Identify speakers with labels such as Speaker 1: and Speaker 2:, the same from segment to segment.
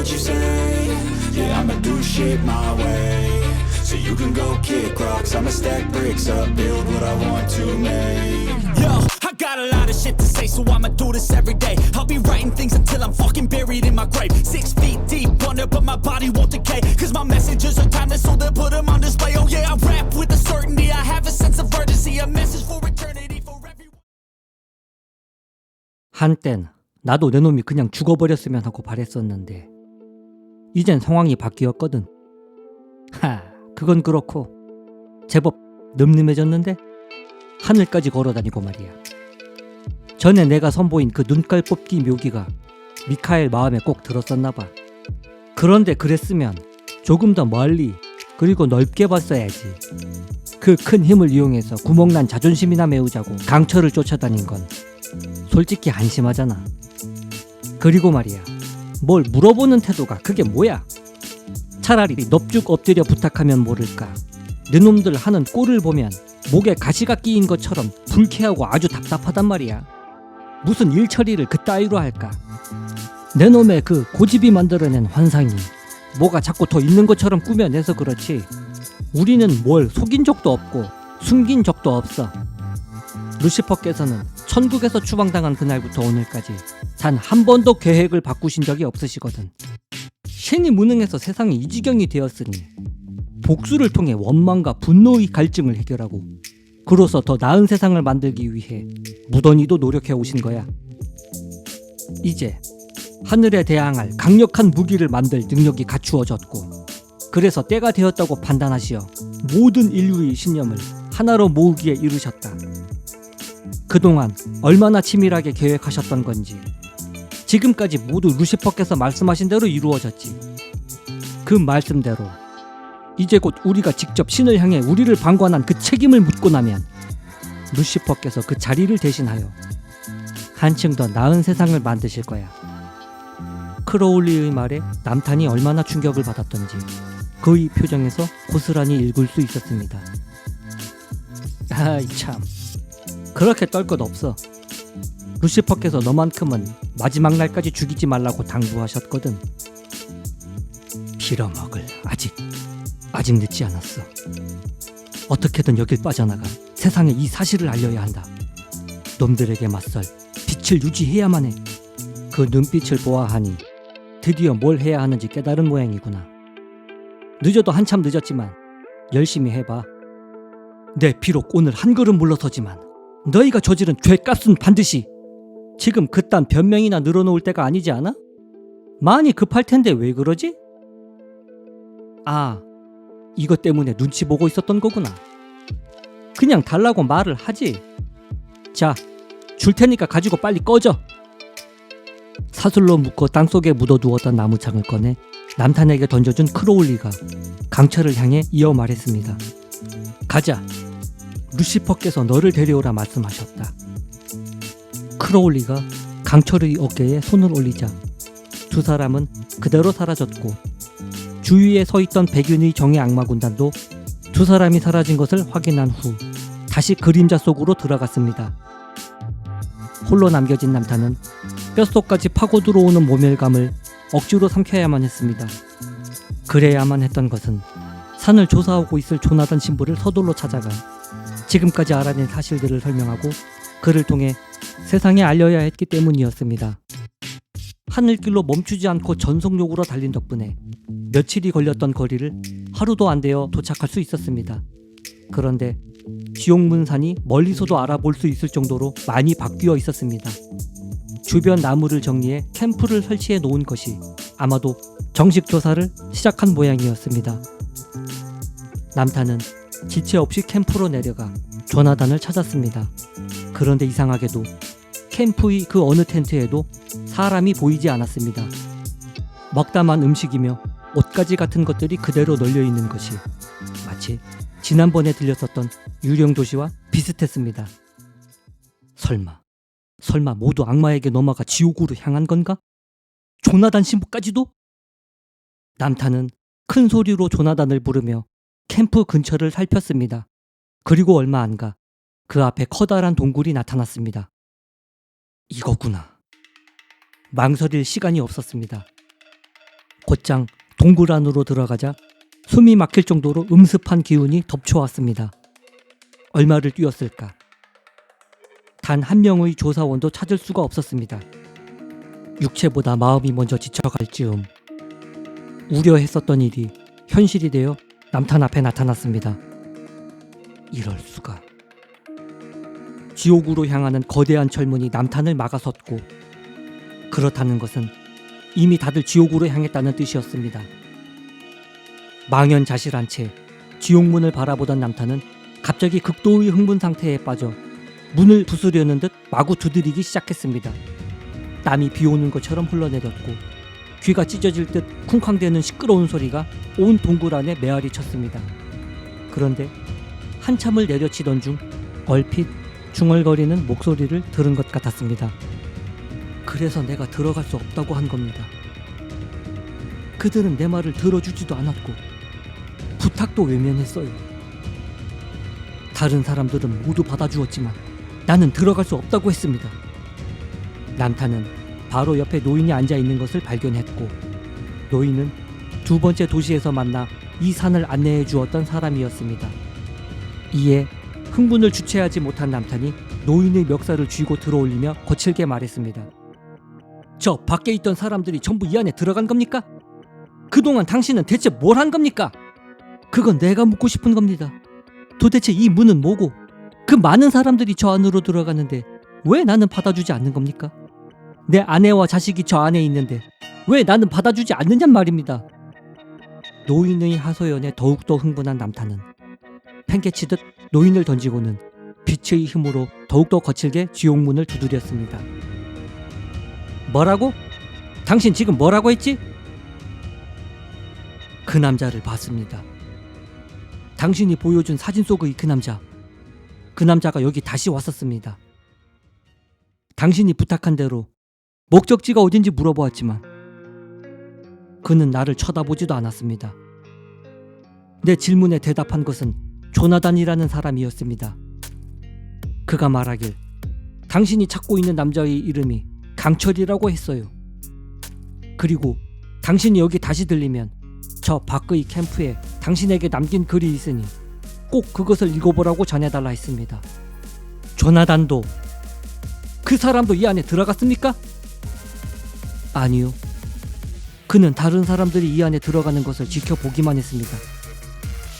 Speaker 1: what you say. Yeah, I'ma do shit my way. So you can go kick rocks, I'ma stack bricks up, build what I want to make.
Speaker 2: Yo, I got a lot of shit to say, so I'ma do this every day. I'll be writing things until I'm fucking buried in my grave. 6 feet deep under, but my body won't decay. Cause my messages are timeless, so they'll put them on display. Oh yeah, I rap with a certainty, I have a sense of urgency. A message for eternity, for everyone.
Speaker 3: 한땐 나도 내 놈이 그냥 죽어버렸으면 하고 바랬었는데 이젠 상황이 바뀌었거든. 그건 그렇고 제법 늠름해졌는데 하늘까지 걸어다니고 말이야. 전에 내가 선보인 그 눈깔 뽑기 묘기가 미카엘 마음에 꼭 들었었나봐. 그런데 그랬으면 조금 더 멀리 그리고 넓게 봤어야지. 그 큰 힘을 이용해서 구멍난 자존심이나 메우자고 강철을 쫓아다닌 건 솔직히 한심하잖아. 그리고 말이야, 뭘 물어보는 태도가 그게 뭐야? 차라리 넙죽 엎드려 부탁하면 모를까. 내 놈들 하는 꼴을 보면 목에 가시가 끼인 것처럼 불쾌하고 아주 답답하단 말이야. 무슨 일 처리를 그따위로 할까? 내 놈의 그 고집이 만들어낸 환상이 뭐가 자꾸 더 있는 것처럼 꾸며내서 그렇지 우리는 뭘 속인 적도 없고 숨긴 적도 없어. 루시퍼께서는 천국에서 추방당한 그날부터 오늘까지 단 한 번도 계획을 바꾸신 적이 없으시거든. 신이 무능해서 세상이 이 지경이 되었으니 복수를 통해 원망과 분노의 갈증을 해결하고 그로써 더 나은 세상을 만들기 위해 무던히도 노력해 오신 거야. 이제 하늘에 대항할 강력한 무기를 만들 능력이 갖추어졌고 그래서 때가 되었다고 판단하시어 모든 인류의 신념을 하나로 모으기에 이르셨다. 그동안 얼마나 치밀하게 계획하셨던 건지 지금까지 모두 루시퍼께서 말씀하신 대로 이루어졌지. 그 말씀대로 이제 곧 우리가 직접 신을 향해 우리를 방관한 그 책임을 묻고 나면 루시퍼께서 그 자리를 대신하여 한층 더 나은 세상을 만드실 거야. 크로울리의 말에 남탄이 얼마나 충격을 받았던지 그의 표정에서 고스란히 읽을 수 있었습니다. 아이 참, 그렇게 떨 것 없어. 루시퍼께서 너만큼은 마지막 날까지 죽이지 말라고 당부하셨거든. 빌어먹을. 아직 늦지 않았어. 어떻게든 여길 빠져나가 세상에 이 사실을 알려야 한다. 놈들에게 맞설 빛을 유지해야만 해. 그 눈빛을 보아하니 드디어 뭘 해야 하는지 깨달은 모양이구나. 늦어도 한참 늦었지만 열심히 해봐. 내 비록 오늘 한 걸음 물러서지만 너희가 저지른 죄값은 반드시. 지금 그딴 변명이나 늘어놓을 때가 아니지 않아? 많이 급할 텐데 왜 그러지? 아, 이것 때문에 눈치 보고 있었던 거구나. 그냥 달라고 말을 하지. 자, 줄 테니까 가지고 빨리 꺼져. 사슬로 묶어 땅속에 묻어두었던 나무창을 꺼내 남탄에게 던져준 크로울리가 강철을 향해 이어 말했습니다. 가자. 루시퍼께서 너를 데려오라 말씀하셨다. 크로울리가 강철의 어깨에 손을 올리자 두 사람은 그대로 사라졌고 주위에 서있던 백윤의 정예 악마 군단도 두 사람이 사라진 것을 확인한 후 다시 그림자 속으로 들어갔습니다. 홀로 남겨진 남탄은 뼛속까지 파고 들어오는 모멸감을 억지로 삼켜야만 했습니다. 그래야만 했던 것은 산을 조사하고 있을 조나단 신부를 서둘러 찾아가 지금까지 알아낸 사실들을 설명하고 그를 통해 세상에 알려야 했기 때문이었습니다. 하늘길로 멈추지 않고 전속력으로 달린 덕분에 며칠이 걸렸던 거리를 하루도 안 되어 도착할 수 있었습니다. 그런데 지옥문산이 멀리서도 알아볼 수 있을 정도로 많이 바뀌어 있었습니다. 주변 나무를 정리해 캠프를 설치해 놓은 것이 아마도 정식 조사를 시작한 모양이었습니다. 남탄은 지체 없이 캠프로 내려가 조나단을 찾았습니다. 그런데 이상하게도 캠프의 그 어느 텐트에도 사람이 보이지 않았습니다. 먹다만 음식이며 옷가지 같은 것들이 그대로 널려있는 것이 마치 지난번에 들렸었던 유령도시와 비슷했습니다. 설마 모두 악마에게 넘어가 지옥으로 향한 건가? 조나단 신부까지도? 남탄은 큰 소리로 조나단을 부르며 캠프 근처를 살폈습니다. 그리고 얼마 안 가 그 앞에 커다란 동굴이 나타났습니다. 이거구나. 망설일 시간이 없었습니다. 곧장 동굴 안으로 들어가자 숨이 막힐 정도로 음습한 기운이 덮쳐왔습니다. 얼마를 뛰었을까? 단 한 명의 조사원도 찾을 수가 없었습니다. 육체보다 마음이 먼저 지쳐갈 즈음 우려했었던 일이 현실이 되어 남탄 앞에 나타났습니다. 이럴 수가. 지옥으로 향하는 거대한 철문이 남탄을 막아섰고, 그렇다는 것은 이미 다들 지옥으로 향했다는 뜻이었습니다. 망연자실한 채 지옥문을 바라보던 남탄은 갑자기 극도의 흥분 상태에 빠져 문을 부수려는 듯 마구 두드리기 시작했습니다. 땀이 비오는 것처럼 흘러내렸고 귀가 찢어질 듯 쿵쾅대는 시끄러운 소리가 온 동굴 안에 메아리 쳤습니다. 그런데 한참을 내려치던 중 얼핏 중얼거리는 목소리를 들은 것 같았습니다. 그래서 내가 들어갈 수 없다고 한 겁니다. 그들은 내 말을 들어주지도 않았고 부탁도 외면했어요. 다른 사람들은 모두 받아주었지만 나는 들어갈 수 없다고 했습니다. 남탄은 바로 옆에 노인이 앉아있는 것을 발견했고, 노인은 두 번째 도시에서 만나 이 산을 안내해 주었던 사람이었습니다. 이에 흥분을 주체하지 못한 남탄이 노인의 멱살을 쥐고 들어올리며 거칠게 말했습니다. 저 밖에 있던 사람들이 전부 이 안에 들어간 겁니까? 그동안 당신은 대체 뭘 한 겁니까? 그건 내가 묻고 싶은 겁니다. 도대체 이 문은 뭐고 그 많은 사람들이 저 안으로 들어가는데 왜 나는 받아주지 않는 겁니까? 내 아내와 자식이 저 안에 있는데 왜 나는 받아주지 않느냔 말입니다. 노인의 하소연에 더욱더 흥분한 남탄은 팽개치듯 노인을 던지고는 빛의 힘으로 더욱더 거칠게 지옥문을 두드렸습니다. 뭐라고? 당신 지금 뭐라고 했지? 그 남자를 봤습니다. 당신이 보여준 사진 속의 그 남자가 여기 다시 왔었습니다. 당신이 부탁한 대로 목적지가 어딘지 물어보았지만 그는 나를 쳐다보지도 않았습니다. 내 질문에 대답한 것은 조나단이라는 사람이었습니다. 그가 말하길 당신이 찾고 있는 남자의 이름이 강철이라고 했어요. 그리고 당신이 여기 다시 들리면 저 밖의 캠프에 당신에게 남긴 글이 있으니 꼭 그것을 읽어보라고 전해달라 했습니다. 조나단도, 그 사람도 이 안에 들어갔습니까? 아니요. 그는 다른 사람들이 이 안에 들어가는 것을 지켜보기만 했습니다.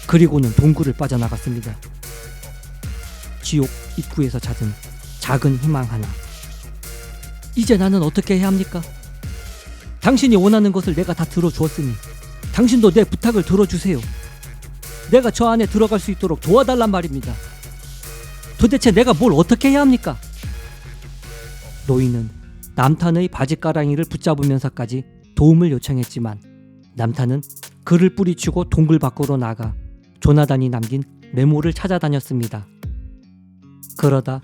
Speaker 3: 그리고는 동굴을 빠져나갔습니다. 지옥 입구에서 찾은 작은 희망 하나. 이제 나는 어떻게 해야 합니까? 당신이 원하는 것을 내가 다 들어주었으니 당신도 내 부탁을 들어주세요. 내가 저 안에 들어갈 수 있도록 도와달란 말입니다. 도대체 내가 뭘 어떻게 해야 합니까? 노인은 남탄의 바지가랑이를 붙잡으면서까지 도움을 요청했지만 남탄은 그를 뿌리치고 동굴 밖으로 나가 조나단이 남긴 메모를 찾아다녔습니다. 그러다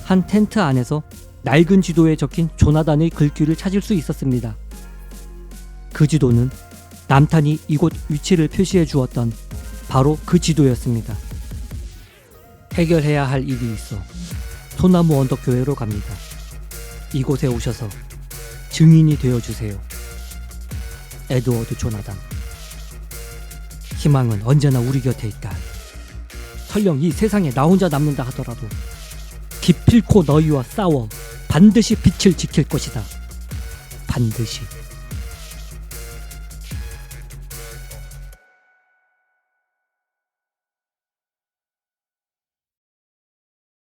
Speaker 3: 한 텐트 안에서 낡은 지도에 적힌 조나단의 글귀를 찾을 수 있었습니다. 그 지도는 남탄이 이곳 위치를 표시해 주었던 바로 그 지도였습니다. 해결해야 할 일이 있어 소나무 언덕 교회로 갑니다. 이곳에 오셔서 증인이 되어주세요. 에드워드 조나단. 희망은 언제나 우리 곁에 있다. 설령 이 세상에 나 혼자 남는다 하더라도 기필코 너희와 싸워 반드시 빛을 지킬 것이다. 반드시.